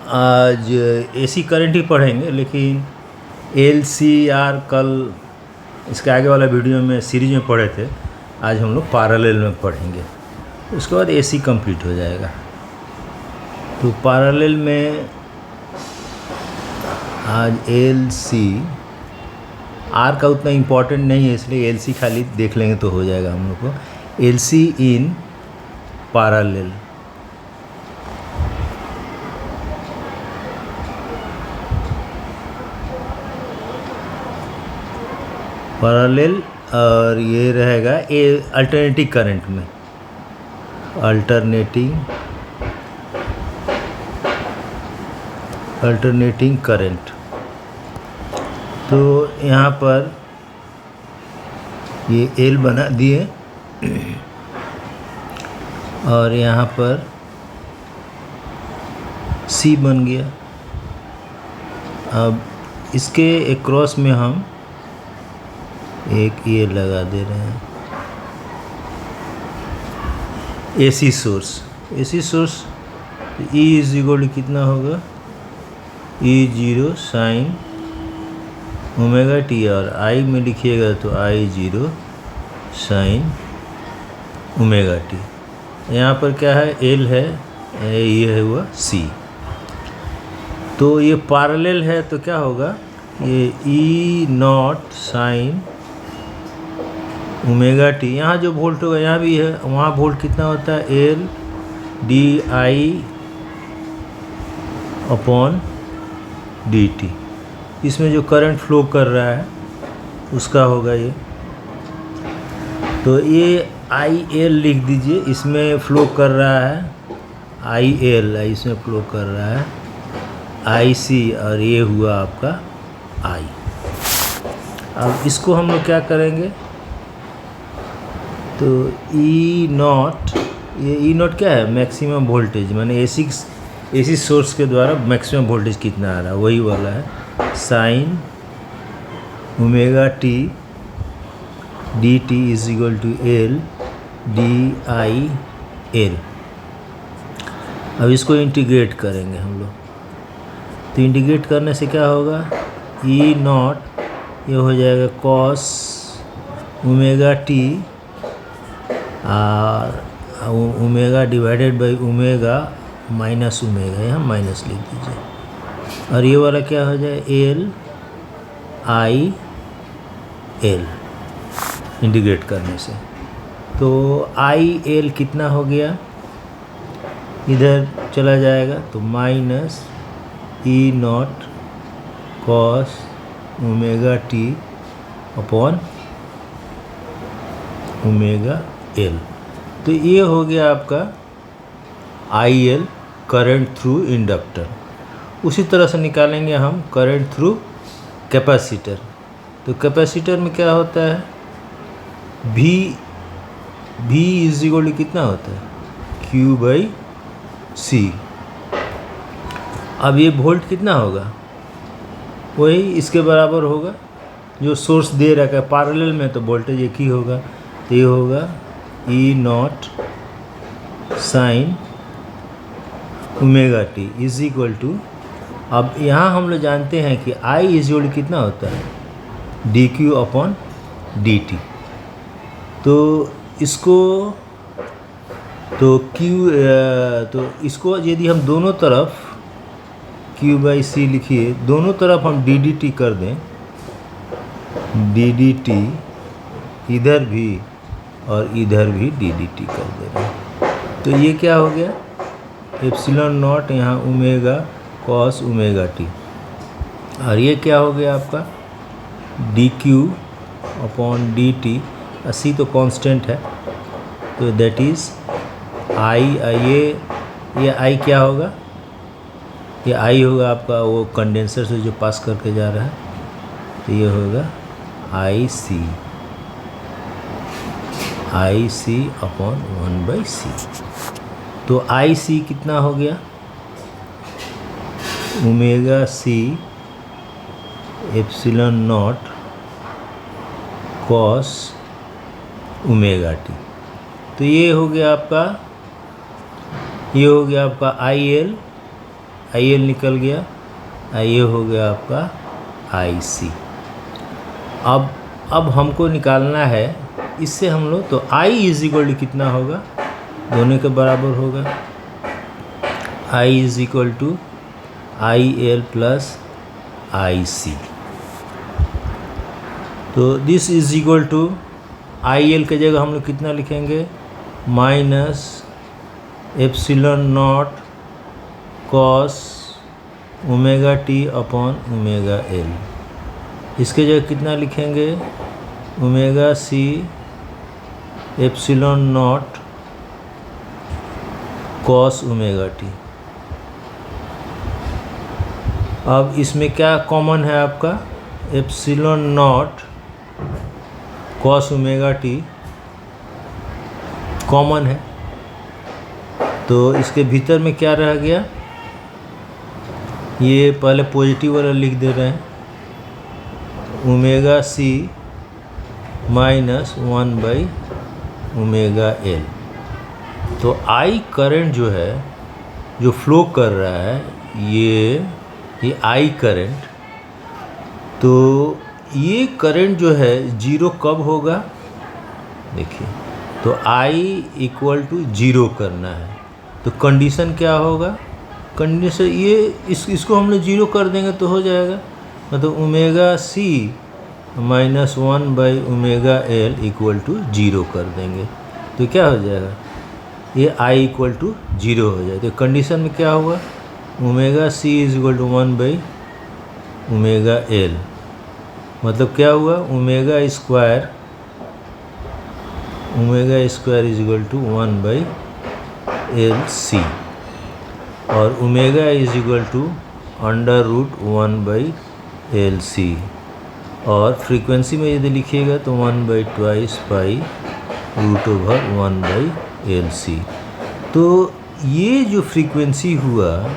आज AC current ही पढ़ेंगे, लेकिन एल सी आर कल इसके आगे वाला वीडियो में सीरीज में पढ़े थे। आज हम लोग पैरेलल में पढ़ेंगे, उसके बाद एसी कंप्लीट हो जाएगा। तो पैरेलल में आज एल सी आर का उतना इम्पोर्टेंट नहीं है, इसलिए एल सी खाली देख लेंगे तो हो जाएगा हम लोग को। L C in parallel, parallel और ये रहेगा ए अल्टरनेटिंग करंट में, अल्टरनेटिंग करंट। तो यहाँ पर ये एल बना दिए और यहाँ पर सी बन गया। अब इसके एक्रॉस में हम एक ये लगा दे रहे हैं AC source. AC source E is equal to कितना होगा, E0 साइन ओमेगा टी, और I में लिखिएगा तो I0 साइन ओमेगा टी। यहाँ पर क्या है, L है, ये है हुआ C। तो ये पैरेलल है तो क्या होगा, ये E0 साइन ओमेगा टी, यहाँ जो वोल्ट होगा यहाँ भी है, वहाँ वोल्ट कितना होता है, एल डी आई अपॉन डी टी। इसमें जो करंट फ्लो कर रहा है उसका होगा ये। तो ये आई एल लिख दीजिए, इसमें फ्लो कर रहा है आई एल, इसमें फ्लो कर रहा है आई सी, और ये हुआ आपका आई। अब इसको हम लोग क्या करेंगे, तो ई नॉट, ये ई नॉट क्या है, मैक्सिमम वोल्टेज, माने एसी सोर्स के द्वारा मैक्सिमम वोल्टेज कितना आ रहा है वही वाला है, sine omega t d t is equal to L d i L. अब इसको इंटीग्रेट करेंगे हम लोग, तो इंटीग्रेट करने से क्या होगा, ई नॉट ये हो जाएगा कॉस ओमेगा टी और omega divided by omega minus omega, यहाँ माइनस लिख दीजिए, और ये वाला क्या हो जाए, एल आई एल इंटीग्रेट करने से। तो आई एल कितना हो गया, इधर चला जाएगा तो minus E not cos omega t upon omega L. तो ये हो गया आपका I L, current through inductor. उसी तरह से निकालेंगे हम करंट थ्रू कैपेसिटर। तो कैपेसिटर में क्या होता है, V इज इक्वल टू कितना होता है, Q बाई C। अब ये वोल्ट कितना होगा, वही इसके बराबर होगा जो सोर्स दे रखा है। पैरेलल में तो वोल्टेज एक ही होगा, तो ये होगा E naught sine omega T is equal to, अब यहाँ हम लोग जानते हैं कि आई इज इक्वल कितना होता है, D Q upon D T. तो इसको तो इसको यदि हम दोनों तरफ Q बाई सी लिखिए, दोनों तरफ हम डी डी टी कर दें, डी डी टी इधर भी और इधर भी डी डी टी कर दे रहे हैं। तो ये क्या हो गया, एप्सिलॉन नॉट यहाँ ओमेगा कॉस ओमेगा टी, और ये क्या हो गया आपका D Q upon D T. C तो कांस्टेंट है, तो दैट इज़ आई, ये आई क्या होगा, ये आई होगा आपका वो कंडेंसर से जो पास करके जा रहा है, तो ये होगा आई सी अपॉन 1/c। तो आई सी कितना हो गया, omega C epsilon naught cos omega t. तो ये हो गया आपका आई एल IL निकल गया, ये हो गया आपका IC। अब हमको निकालना है इससे हम लोग, तो I इज इक्वल टू कितना होगा, दोनों के बराबर होगा। I is equal to IL plus IC। तो this is equal to IL के जगह हम लोग कितना लिखेंगे, minus epsilon naught cos omega t upon omega L. इसके जगह कितना लिखेंगे, omega C epsilon naught cos omega t. अब इसमें क्या कॉमन है आपका, epsilon naught cos omega t common है, तो इसके भीतर में क्या रह गया, ये पहले पॉजिटिव वाला लिख दे रहे हैं, ओमेगा सी माइनस 1/ओमेगा एल। तो आई करंट जो है, जो फ्लो कर रहा है, ये आई करंट, तो ये करंट जो है जीरो कब होगा, देखिए, तो I इक्वल टू जीरो करना है। तो कंडीशन क्या होगा, कंडीशन ये इसको हम लोग जीरो कर देंगे तो हो जाएगा, मतलब ओमेगा सी माइनस 1/ओमेगा एल इक्वल टू जीरो कर देंगे तो क्या हो जाएगा, ये I इक्वल टू जीरो हो जाए। तो कंडीशन में क्या हुआ, omega C is equal to 1/ओमेगा एल, मतलब क्या हुआ, omega square is equal to 1/LC, और omega is equal to under root 1/LC, और फ्रीक्वेंसी में यदि लिखिएगा तो 1/2 पाई रूट ओवर 1/LC। तो ये जो फ्रीक्वेंसी हुआ,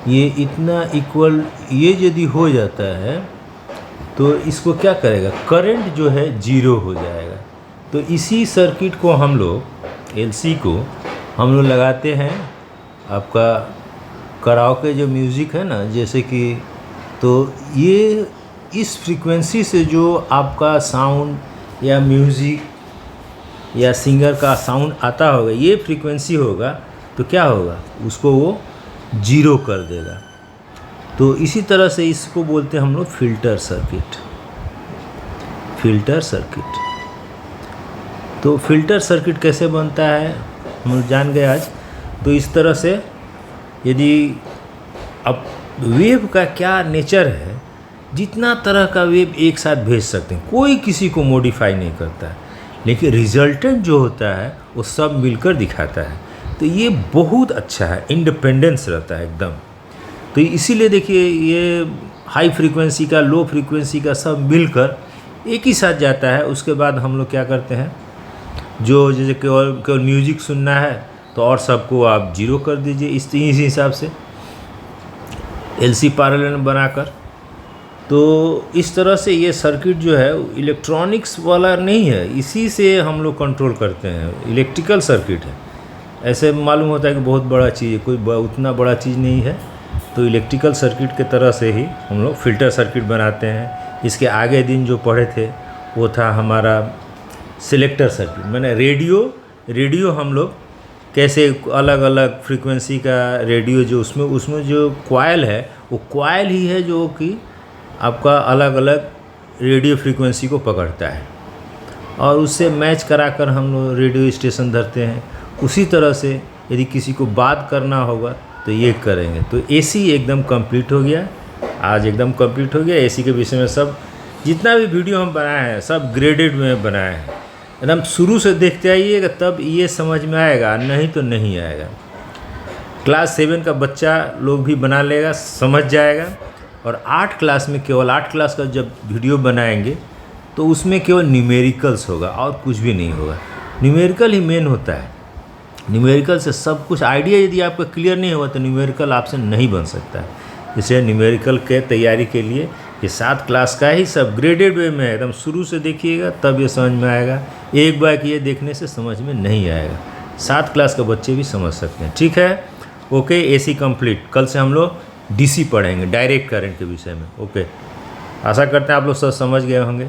ये इतना इक्वल, ये यदि हो जाता है तो इसको क्या करेगा, करंट जो है जीरो हो जाएगा। तो इसी सर्किट को हम लोग, LC को हम लोग लगाते हैं आपका कराओके जो म्यूज़िक है ना, जैसे कि, तो ये इस फ्रीक्वेंसी से जो आपका साउंड या म्यूज़िक या सिंगर का साउंड आता होगा, ये फ्रीक्वेंसी होगा, तो क्या होगा, उसको वो जीरो कर देगा। तो इसी तरह से इसको बोलते हैं हम लोग फिल्टर सर्किट, फिल्टर सर्किट। तो फिल्टर सर्किट कैसे बनता है हम लोग जान गए आज। तो इस तरह से, यदि अब वेव का क्या नेचर है, जितना तरह का वेव एक साथ भेज सकते हैं, कोई किसी को मॉडिफाई नहीं करता है, लेकिन रिजल्टेंट जो होता है वो सब मिलकर दिखाता है। तो ये बहुत अच्छा है, इंडिपेंडेंस रहता है एकदम। तो इसीलिए देखिए, ये हाई फ्रीक्वेंसी का, लो फ्रीक्वेंसी का सब मिलकर एक ही साथ जाता है। उसके बाद हम लोग क्या करते हैं, जो जैसे केवल म्यूजिक सुनना है तो और सबको आप जीरो कर दीजिए, इस हिसाब से LC पैरेलल बनाकर। तो इस तरह से ये सर्किट जो है इलेक्ट्रॉनिक्स वाला नहीं है, इसी से हम लोग कंट्रोल करते हैं, इलेक्ट्रिकल सर्किट है। ऐसे मालूम होता है कि बहुत बड़ा चीज़ है, कोई उतना बड़ा चीज़ नहीं है। तो इलेक्ट्रिकल सर्किट के तरह से ही हम लोग फिल्टर सर्किट बनाते हैं। इसके आगे दिन जो पढ़े थे वो था हमारा सिलेक्टर सर्किट, मैंने रेडियो हम लोग कैसे अलग अलग फ्रीक्वेंसी का रेडियो, जो उसमें जो कॉइल है, वो कॉइल ही है जो कि आपका अलग अलग रेडियो फ्रीक्वेंसी को पकड़ता है, और उससे मैच कराकर हम लोग रेडियो स्टेशन धरते हैं। उसी तरह से यदि किसी को बात करना होगा तो ये करेंगे। तो AC एकदम कंप्लीट हो गया, आज एकदम कंप्लीट हो गया। AC के विषय में सब जितना भी वीडियो हम बनाए हैं सब ग्रेडेड में बनाए हैं, एकदम शुरू से देखते आइएगा, तब ये समझ में आएगा, नहीं तो नहीं आएगा। क्लास 7 का बच्चा लोग भी बना लेगा, समझ जाएगा। और 8 क्लास में, केवल 8 क्लास का जब वीडियो बनाएंगे तो उसमें केवल न्यूमेरिकल्स होगा और कुछ भी नहीं होगा। न्यूमेरिकल ही मेन होता है, न्यूमेरिकल से सब कुछ। आइडिया यदि आपका क्लियर नहीं होगा तो न्यूमेरिकल आपसे नहीं बन सकता है। इसलिए न्यूमेरिकल के तैयारी के लिए ये 7 क्लास का ही सब ग्रेडेड वे में है, एकदम शुरू से देखिएगा तब ये समझ में आएगा। एक बार ये देखने से समझ में नहीं आएगा, 7 क्लास के बच्चे भी समझ सकते हैं। ठीक है, ओके, एसी कंप्लीट। कल से हम लोग डीसी पढ़ेंगे, डायरेक्ट करंट के विषय में। ओके, आशा करते हैं आप लोग सब समझ गए होंगे।